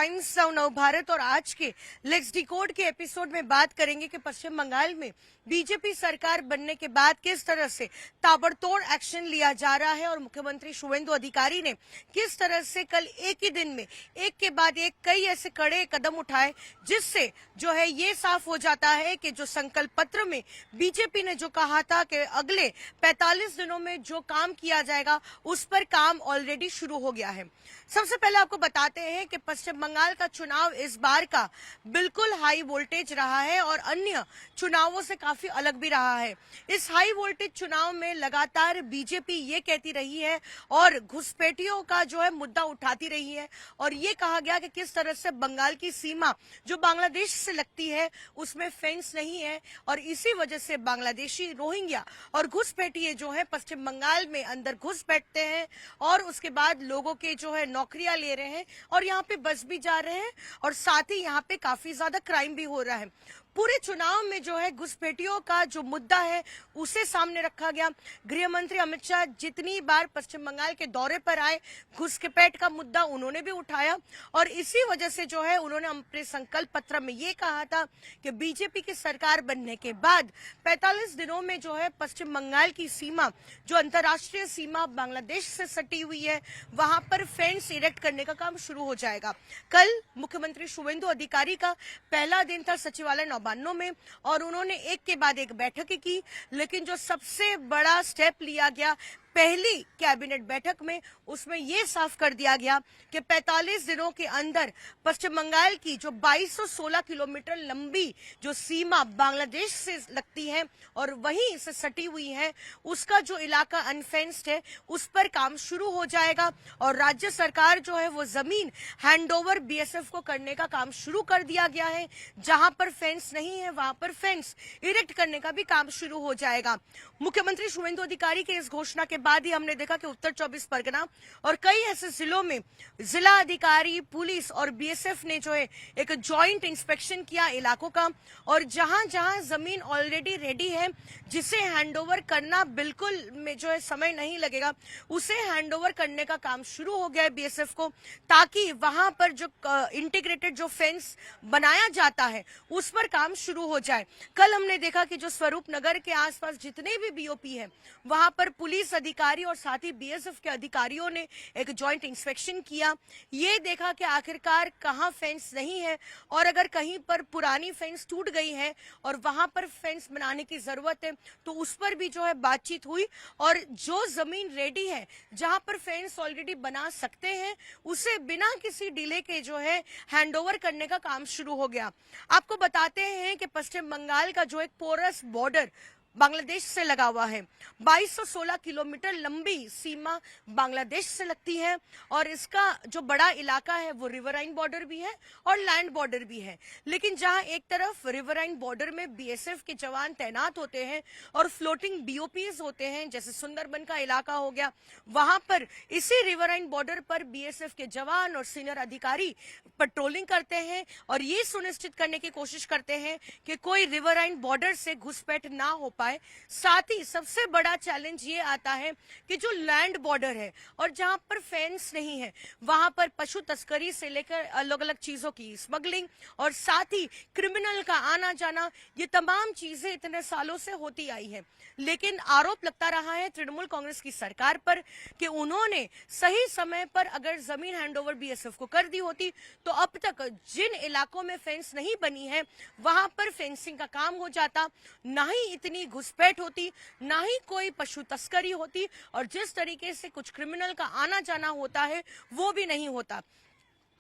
Times नव भारत और आज के लेट्स डिकोड के एपिसोड में बात करेंगे कि पश्चिम बंगाल में बीजेपी सरकार बनने के बाद किस तरह से ताबड़तोड़ एक्शन लिया जा रहा है और मुख्यमंत्री शुवेंदु अधिकारी ने किस तरह से कल एक ही दिन में एक के बाद एक कई ऐसे कड़े कदम उठाए जिससे जो है ये साफ हो जाता है कि जो संकल्प पत्र में बीजेपी ने जो कहा था कि अगले 45 दिनों में जो काम किया जाएगा उस पर काम ऑलरेडी शुरू हो गया है। सबसे पहले आपको बताते हैं कि पश्चिम बंगाल का चुनाव इस बार का बिल्कुल हाई वोल्टेज रहा है और अन्य चुनावों से काफी अलग भी रहा है। इस हाई वोल्टेज चुनाव में लगातार बीजेपी ये कहती रही है और घुसपैठियों का जो है मुद्दा उठाती रही है और ये कहा गया कि किस तरह से बंगाल की सीमा जो बांग्लादेश से लगती है उसमें फेंस नहीं है और इसी वजह से बांग्लादेशी रोहिंग्या और घुसपैठिए जो है पश्चिम बंगाल में अंदर घुस बैठते हैं और उसके बाद लोगों के जो है नौकरियां ले रहे हैं और यहाँ पे बस भी जा रहे हैं और साथ ही यहाँ पे काफी ज्यादा क्राइम भी हो रहा है। पूरे चुनाव में जो है घुसपैठियों का जो मुद्दा है उसे सामने रखा गया। गृह मंत्री अमित शाह जितनी बार पश्चिम बंगाल के दौरे पर आए घुसपैठ का मुद्दा उन्होंने भी उठाया और इसी वजह से जो है उन्होंने अपने संकल्प पत्र में ये कहा था कि बीजेपी की सरकार बनने के बाद 45 दिनों में जो है पश्चिम बंगाल की सीमा जो अंतर्राष्ट्रीय सीमा बांग्लादेश से सटी हुई है वहां पर फेंस इरेक्ट करने का काम शुरू हो जाएगा। कल मुख्यमंत्री शुवेंदु अधिकारी का पहला दिन था सचिवालय नौबान्नों में और उन्होंने एक के बाद एक बैठकें की, लेकिन जो सबसे बड़ा स्टेप लिया गया पहली कैबिनेट बैठक में उसमें यह साफ कर दिया गया कि 45 दिनों के अंदर पश्चिम बंगाल की जो 2216 किलोमीटर लंबी जो सीमा बांग्लादेश से लगती है और वहीं से सटी हुई है उसका जो इलाका अनफेंस्ड है उस पर काम शुरू हो जाएगा और राज्य सरकार जो है वो जमीन हैंडओवर बीएसएफ को करने का काम शुरू कर दिया गया है। जहां पर फेंस नहीं है वहां पर फेंस इरेक्ट करने का भी काम शुरू हो जाएगा। मुख्यमंत्री शुवेंदु अधिकारी के इस घोषणा के बाद ही हमने देखा कि उत्तर 24 परगना और कई ऐसे जिलों में जिला अधिकारी पुलिस और बीएसएफ ने जो है एक जॉइंट इंस्पेक्शन किया इलाकों का और जहां जहां जमीन ऑलरेडी रेडी है जिसे हैंडओवर करना बिल्कुल में जो है समय नहीं लगेगा उसे हैंडओवर करने का काम शुरू हो गया है बीएसएफ को ताकि वहां पर जो इंटीग्रेटेड जो फेंस बनाया जाता है उस पर काम शुरू हो जाए। कल हमने देखा कि जो स्वरूप नगर के आसपास जितने भी बीओपी है वहां पर पुलिस अधिकारी और साथ ही बीएसएफ के अधिकारियों ने एक जॉइंट इंस्पेक्शन किया। ये देखा कि आखिरकार कहां फेंस नहीं है और अगर कहीं पर पुरानी फेंस टूट गई है और वहां पर फेंस बनाने की जरूरत है तो उस पर भी जो है बातचीत हुई और जो जमीन रेडी है जहां पर फेंस ऑलरेडी बना सकते हैं उसे बिना किसी डिले के जो है हैंडओवर करने का काम शुरू हो गया। आपको बताते हैं कि पश्चिम बंगाल का जो एक पोरस बॉर्डर बांग्लादेश से लगा हुआ है 2216 किलोमीटर लंबी सीमा बांग्लादेश से लगती है और इसका जो बड़ा इलाका है वो रिवराइन बॉर्डर भी है और लैंड बॉर्डर भी है। लेकिन जहां एक तरफ रिवराइन बॉर्डर में बीएसएफ के जवान तैनात होते हैं और फ्लोटिंग बीओपीज होते हैं जैसे सुंदरबन का इलाका हो गया वहां पर इसी रिवराइन बॉर्डर पर बीएसएफ के जवान और सीनियर अधिकारी पेट्रोलिंग करते हैं और ये सुनिश्चित करने की कोशिश करते हैं कि कोई रिवराइन बॉर्डर से घुसपैठ ना हो पाए। साथ ही सबसे बड़ा चैलेंज ये आता है कि जो लैंड बॉर्डर है और जहां पर फेंस नहीं है वहां पर पशु तस्करी से लेकर अलग अलग चीजों की स्मगलिंग और साथ ही क्रिमिनल का आना जाना ये तमाम चीजें इतने सालों से होती आई है। लेकिन आरोप लगता रहा है तृणमूल कांग्रेस की सरकार पर कि उन्होंने सही समय पर अगर जमीन हैंडओवर बीएसएफ को कर दी होती तो अब तक जिन इलाकों में फेंस नहीं बनी है वहां पर फेंसिंग का काम हो जाता, ना ही इतनी घुसपैठ होती, ना ही कोई पशु तस्करी होती और जिस तरीके से कुछ क्रिमिनल का आना जाना होता है वो भी नहीं होता।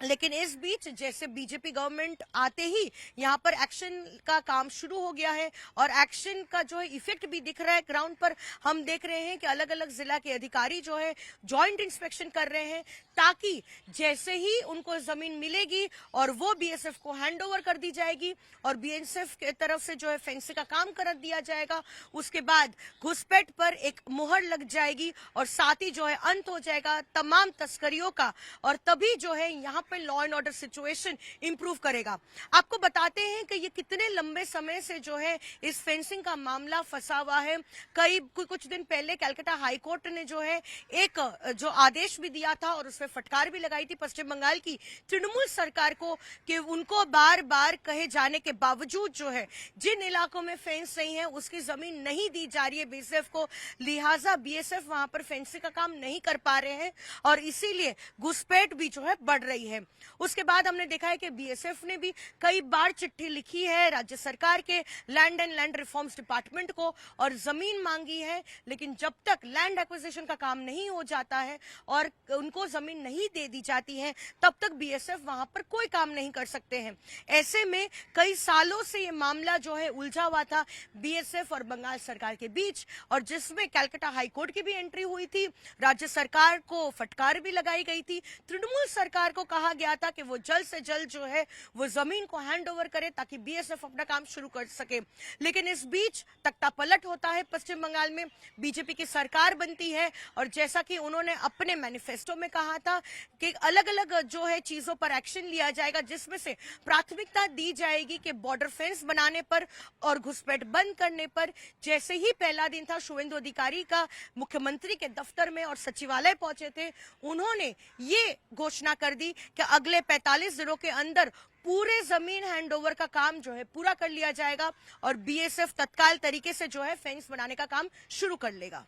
लेकिन इस बीच जैसे बीजेपी गवर्नमेंट आते ही यहाँ पर एक्शन का काम शुरू हो गया है और एक्शन का जो है इफेक्ट भी दिख रहा है ग्राउंड पर। हम देख रहे हैं कि अलग अलग जिला के अधिकारी जो है जॉइंट इंस्पेक्शन कर रहे हैं ताकि जैसे ही उनको जमीन मिलेगी और वो बीएसएफ को हैंडओवर कर दी जाएगी और बीएसएफ के तरफ से जो है फेंसिंग का काम कर दिया जाएगा उसके बाद घुसपैठ पर एक मुहर लग जाएगी और साथ ही जो है अंत हो जाएगा तमाम तस्करियों का और तभी जो है यहाँ पे law and order situation improve करेगा। आपको बताते हैं कि ये कितने लंबे समय से जो है इस फेंसिंग का मामला फंसा हुआ है। कुछ दिन पहले कलकत्ता हाई कोर्ट ने जो है एक जो आदेश भी दिया था और उसमें फटकार भी लगाई थी पश्चिम बंगाल की तृणमूल सरकार को कि उनको बार बार कहे जाने के बावजूद जो है जिन इलाकों में फेंस नहीं है उसकी जमीन नहीं दी जा रही है बीएसएफ को, लिहाजा बीएसएफ वहां पर फेंसिंग का काम नहीं कर पा रहे हैं और इसीलिए घुसपैठ भी जो है बढ़ रही है। उसके बाद हमने देखा है कि बीएसएफ ने भी कई बार चिट्ठी लिखी है राज्य सरकार के land and land reforms department को और जमीन मांगी है, लेकिन जब तक लैंड एक्विजिशन का काम नहीं हो जाता है और उनको जमीन नहीं दे दी जाती है तब तक बीएसएफ वहां पर कोई काम नहीं कर सकते हैं। ऐसे में कई सालों से ये मामला जो है उलझा हुआ था बीएसएफ और बंगाल सरकार के बीच और जिसमें कलकत्ता हाई कोर्ट की भी एंट्री हुई थी, राज्य सरकार को फटकार भी लगाई गई थी, तृणमूल सरकार को कहा गया था कि वो जल्द से जल्द जो है वो जमीन को हैंड ओवर करे ताकि बीएसएफ अपना काम शुरू कर सके। लेकिन इस बीच तख्तापलट होता है पश्चिम बंगाल में, बीजेपी की सरकार बनती है और जैसा कि उन्होंने अपने मैनिफेस्टो में कहा था कि अलग अलग जो है चीजों पर एक्शन लिया जाएगा जिसमें से प्राथमिकता दी जाएगी कि बॉर्डर फेंस बनाने पर और घुसपैठ बंद करने पर। जैसे ही पहला दिन था शुवेंदु अधिकारी का मुख्यमंत्री के दफ्तर में और सचिवालय पहुंचे थे, उन्होंने ये घोषणा कर दी कि अगले 45 दिनों के अंदर पूरे जमीन हैंडओवर का काम जो है पूरा कर लिया जाएगा और बीएसएफ तत्काल तरीके से जो है फेंस बनाने का काम शुरू कर लेगा।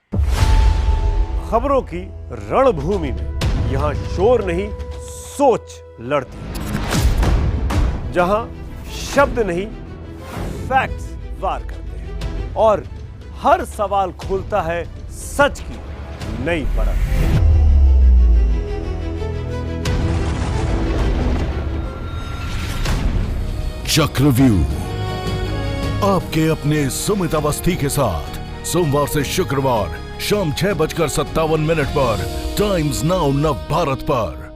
खबरों की रणभूमि में यहां शोर नहीं सोच लड़ती, जहां शब्द नहीं फैक्ट्स वार करते हैं और हर सवाल खोलता है सच की नई परत। चक्रव्यूह आपके अपने सुमित अवस्थी के साथ सोमवार से शुक्रवार शाम 6:57 पर टाइम्स नाउ नव भारत पर।